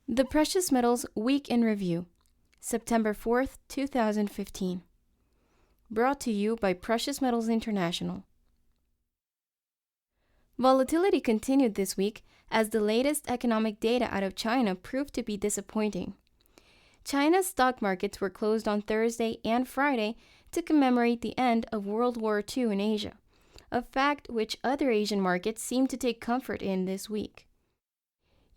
The Precious Metals Week in Review, September 4th, 2015. Brought to you by Precious Metals International. Volatility continued this week as the latest economic data out of China proved to be disappointing. China's stock markets were closed on Thursday and Friday to commemorate the end of World War II in Asia, a fact which other Asian markets seem to take comfort in this week.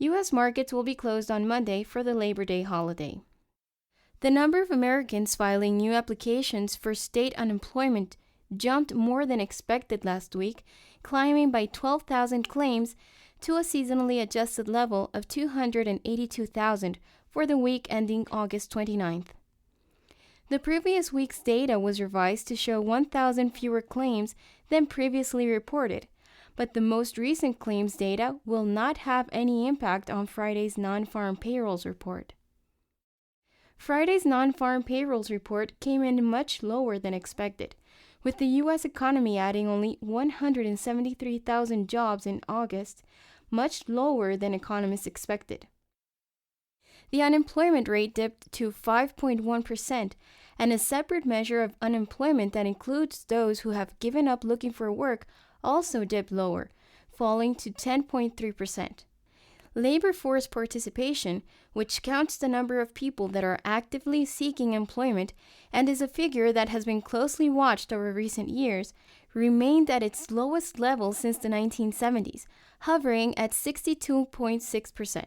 U.S. markets will be closed on Monday for the Labor Day holiday. The number of Americans filing new applications for state unemployment jumped more than expected last week, climbing by 12,000 claims to a seasonally adjusted level of 282,000 for the week ending August 29th. The previous week's data was revised to show 1,000 fewer claims than previously reported, but the most recent claims data will not have any impact on Friday's non-farm payrolls report. Friday's non-farm payrolls report came in much lower than expected, with the U.S. economy adding only 173,000 jobs in August, much lower than economists expected. The unemployment rate dipped to 5.1%, and a separate measure of unemployment that includes those who have given up looking for work also dipped lower, falling to 10.3%. Labor force participation, which counts the number of people that are actively seeking employment and is a figure that has been closely watched over recent years, remained at its lowest level since the 1970s, hovering at 62.6%.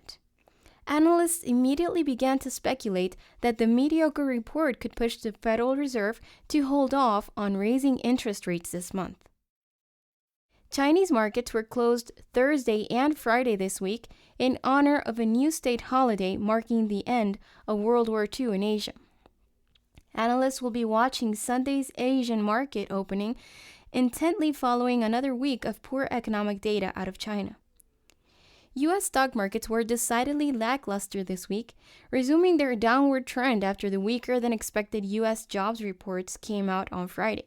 Analysts immediately began to speculate that the mediocre report could push the Federal Reserve to hold off on raising interest rates this month. Chinese markets were closed Thursday and Friday this week in honor of a new state holiday marking the end of World War II in Asia. Analysts will be watching Sunday's Asian market opening intently following another week of poor economic data out of China. U.S. stock markets were decidedly lackluster this week, resuming their downward trend after the weaker-than-expected U.S. jobs reports came out on Friday.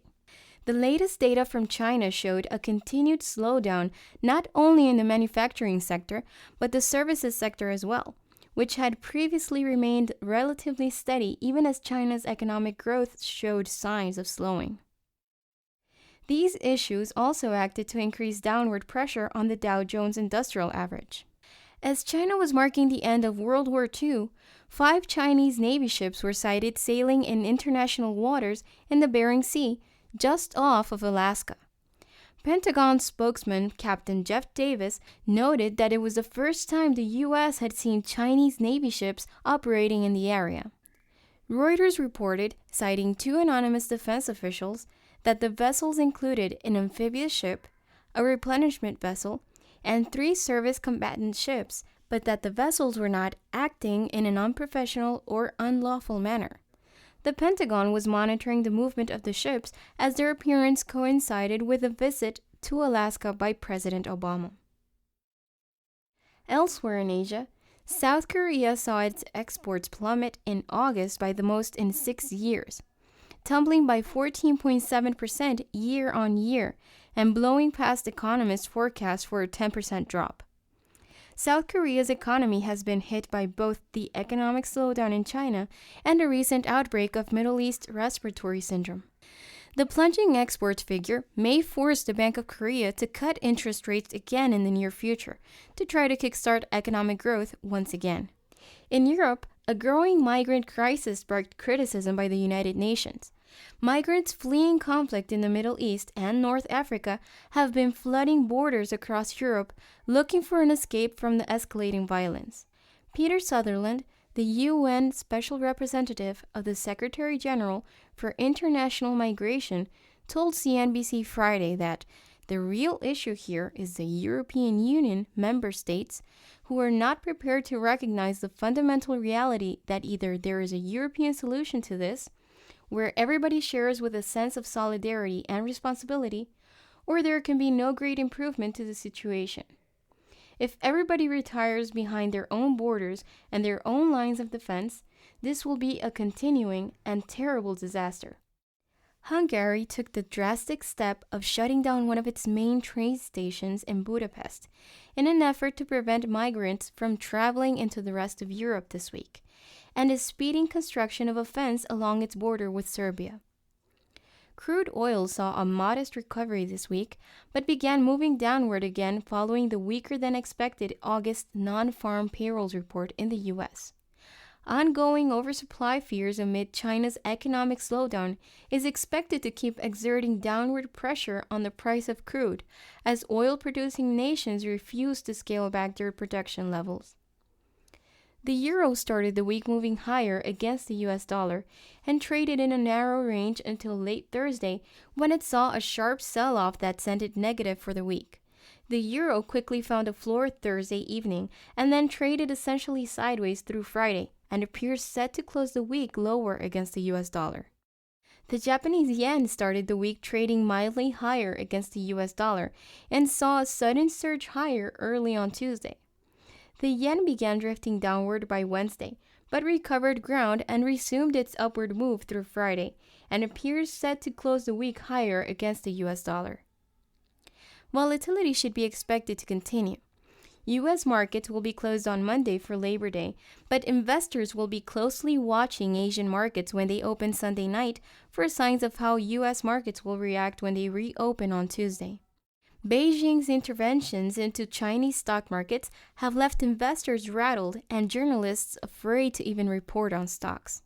The latest data from China showed a continued slowdown not only in the manufacturing sector, but the services sector as well, which had previously remained relatively steady even as China's economic growth showed signs of slowing. These issues also acted to increase downward pressure on the Dow Jones Industrial Average. As China was marking the end of World War II, 5 Chinese Navy ships were sighted sailing in international waters in the Bering Sea, just off of Alaska. Pentagon spokesman Captain Jeff Davis noted that it was the first time the U.S. had seen Chinese Navy ships operating in the area. Reuters reported, citing 2 anonymous defense officials, that the vessels included an amphibious ship, a replenishment vessel, and 3 service combatant ships, but that the vessels were not acting in an unprofessional or unlawful manner. The Pentagon was monitoring the movement of the ships as their appearance coincided with a visit to Alaska by President Obama. Elsewhere in Asia, South Korea saw its exports plummet in August by the most in 6 years, tumbling by 14.7% year-on-year and blowing past economists' forecasts for a 10% drop. South Korea's economy has been hit by both the economic slowdown in China and a recent outbreak of Middle East respiratory syndrome. The plunging exports figure may force the Bank of Korea to cut interest rates again in the near future to try to kickstart economic growth once again. In Europe, a growing migrant crisis sparked criticism by the United Nations. Migrants fleeing conflict in the Middle East and North Africa have been flooding borders across Europe looking for an escape from the escalating violence. Peter Sutherland, the UN Special Representative of the Secretary General for International Migration, told CNBC Friday that the real issue here is the European Union member states who are not prepared to recognize the fundamental reality that either there is a European solution to this, where everybody shares with a sense of solidarity and responsibility, or there can be no great improvement to the situation. If everybody retires behind their own borders and their own lines of defense, this will be a continuing and terrible disaster. Hungary took the drastic step of shutting down one of its main train stations in Budapest in an effort to prevent migrants from traveling into the rest of Europe this week, and is speeding construction of a fence along its border with Serbia. Crude oil saw a modest recovery this week, but began moving downward again following the weaker than expected August non-farm payrolls report in the U.S. Ongoing oversupply fears amid China's economic slowdown is expected to keep exerting downward pressure on the price of crude as oil-producing nations refuse to scale back their production levels. The euro started the week moving higher against the US dollar and traded in a narrow range until late Thursday when it saw a sharp sell-off that sent it negative for the week. The euro quickly found a floor Thursday evening and then traded essentially sideways through Friday and appears set to close the week lower against the US dollar. The Japanese yen started the week trading mildly higher against the US dollar and saw a sudden surge higher early on Tuesday. The yen began drifting downward by Wednesday, but recovered ground and resumed its upward move through Friday and appears set to close the week higher against the US dollar. Volatility should be expected to continue. U.S. markets will be closed on Monday for Labor Day, but investors will be closely watching Asian markets when they open Sunday night for signs of how U.S. markets will react when they reopen on Tuesday. Beijing's interventions into Chinese stock markets have left investors rattled and journalists afraid to even report on stocks.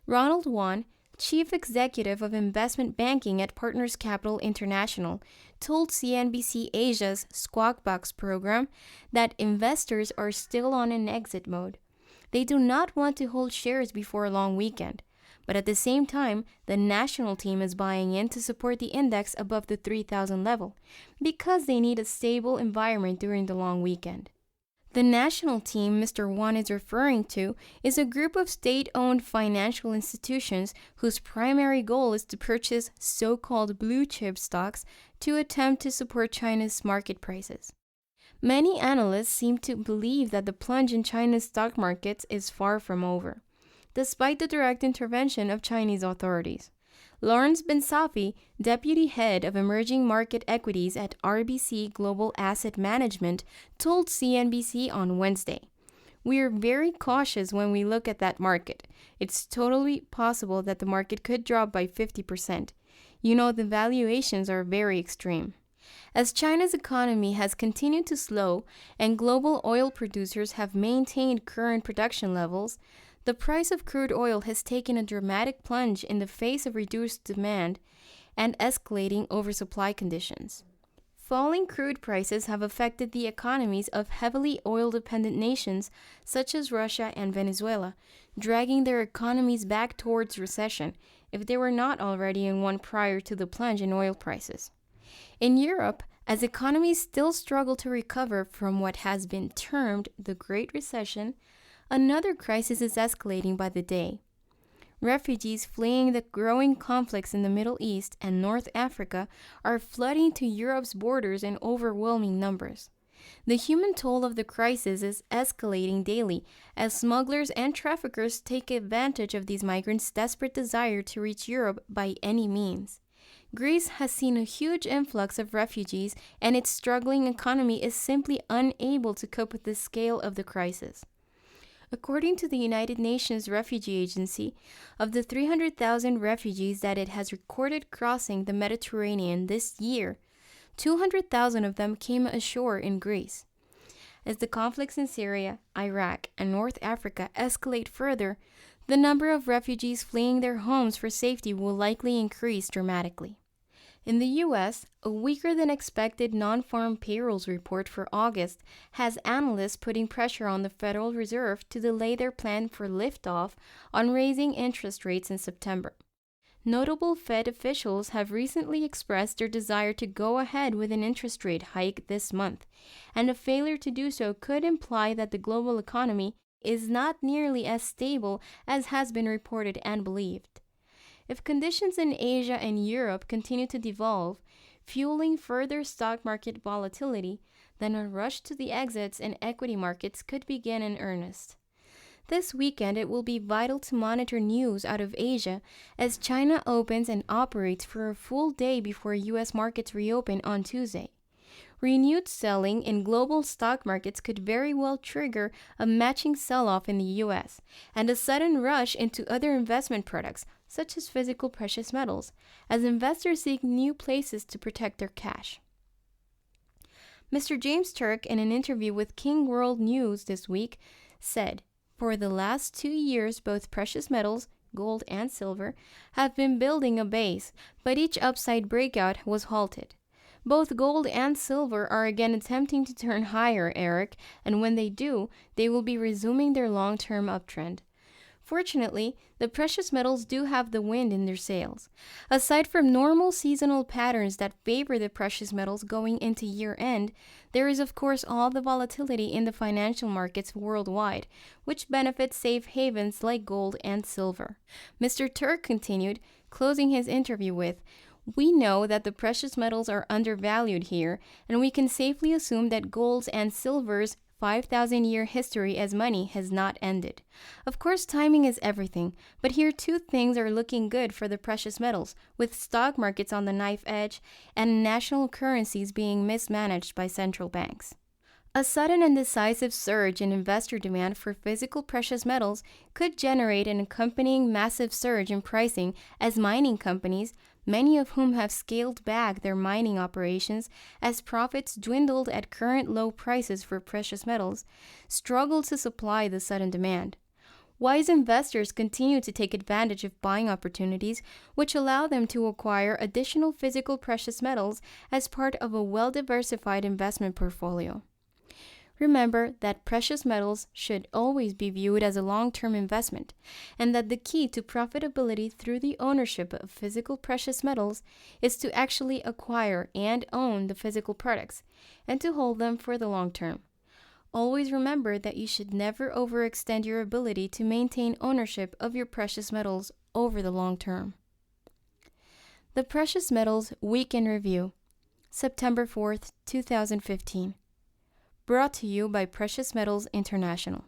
Ronald Wan, Chief Executive of Investment Banking at Partners Capital International, told CNBC Asia's Squawk Box program that investors are still on an exit mode. They do not want to hold shares before a long weekend, but at the same time, the national team is buying in to support the index above the 3,000 level because they need a stable environment during the long weekend. The national team Mr. Wan is referring to is a group of state-owned financial institutions whose primary goal is to purchase so-called blue-chip stocks to attempt to support China's market prices. Many analysts seem to believe that the plunge in China's stock markets is far from over, despite the direct intervention of Chinese authorities. Lawrence Ben Safi, deputy head of emerging market equities at RBC Global Asset Management, told CNBC on Wednesday, "We are very cautious when we look at that market. It's totally possible that the market could drop by 50%. The valuations are very extreme." As China's economy has continued to slow and global oil producers have maintained current production levels, the price of crude oil has taken a dramatic plunge in the face of reduced demand and escalating oversupply conditions. Falling crude prices have affected the economies of heavily oil-dependent nations such as Russia and Venezuela, dragging their economies back towards recession if they were not already in one prior to the plunge in oil prices. In Europe, as economies still struggle to recover from what has been termed the Great Recession, another crisis is escalating by the day. Refugees fleeing the growing conflicts in the Middle East and North Africa are flooding to Europe's borders in overwhelming numbers. The human toll of the crisis is escalating daily as smugglers and traffickers take advantage of these migrants' desperate desire to reach Europe by any means. Greece has seen a huge influx of refugees, and its struggling economy is simply unable to cope with the scale of the crisis. According to the United Nations Refugee Agency, of the 300,000 refugees that it has recorded crossing the Mediterranean this year, 200,000 of them came ashore in Greece. As the conflicts in Syria, Iraq, and North Africa escalate further, the number of refugees fleeing their homes for safety will likely increase dramatically. In the U.S., a weaker than expected non-farm payrolls report for August has analysts putting pressure on the Federal Reserve to delay their plan for liftoff on raising interest rates in September. Notable Fed officials have recently expressed their desire to go ahead with an interest rate hike this month, and a failure to do so could imply that the global economy is not nearly as stable as has been reported and believed. If conditions in Asia and Europe continue to devolve, fueling further stock market volatility, then a rush to the exits in equity markets could begin in earnest. This weekend, it will be vital to monitor news out of Asia as China opens and operates for a full day before U.S. markets reopen on Tuesday. Renewed selling in global stock markets could very well trigger a matching sell-off in the U.S. and a sudden rush into other investment products, such as physical precious metals, as investors seek new places to protect their cash. Mr. James Turk, in an interview with King World News this week, said, "For the last 2 years, both precious metals, gold and silver, have been building a base, but each upside breakout was halted. Both gold and silver are again attempting to turn higher, Eric, and when they do, they will be resuming their long-term uptrend. Fortunately, the precious metals do have the wind in their sails. Aside from normal seasonal patterns that favor the precious metals going into year-end, there is of course all the volatility in the financial markets worldwide, which benefits safe havens like gold and silver." Mr. Turk continued, closing his interview with, "We know that the precious metals are undervalued here, and we can safely assume that gold's and silver's 5,000-year history as money has not ended. Of course, timing is everything, but here two things are looking good for the precious metals, with stock markets on the knife edge and national currencies being mismanaged by central banks." A sudden and decisive surge in investor demand for physical precious metals could generate an accompanying massive surge in pricing as mining companies, many of whom have scaled back their mining operations as profits dwindled at current low prices for precious metals, struggle to supply the sudden demand. Wise investors continue to take advantage of buying opportunities, which allow them to acquire additional physical precious metals as part of a well-diversified investment portfolio. Remember that precious metals should always be viewed as a long-term investment, and that the key to profitability through the ownership of physical precious metals is to actually acquire and own the physical products, and to hold them for the long term. Always remember that you should never overextend your ability to maintain ownership of your precious metals over the long term. The Precious Metals Week in Review, September 4th, 2015. Brought to you by Precious Metals International.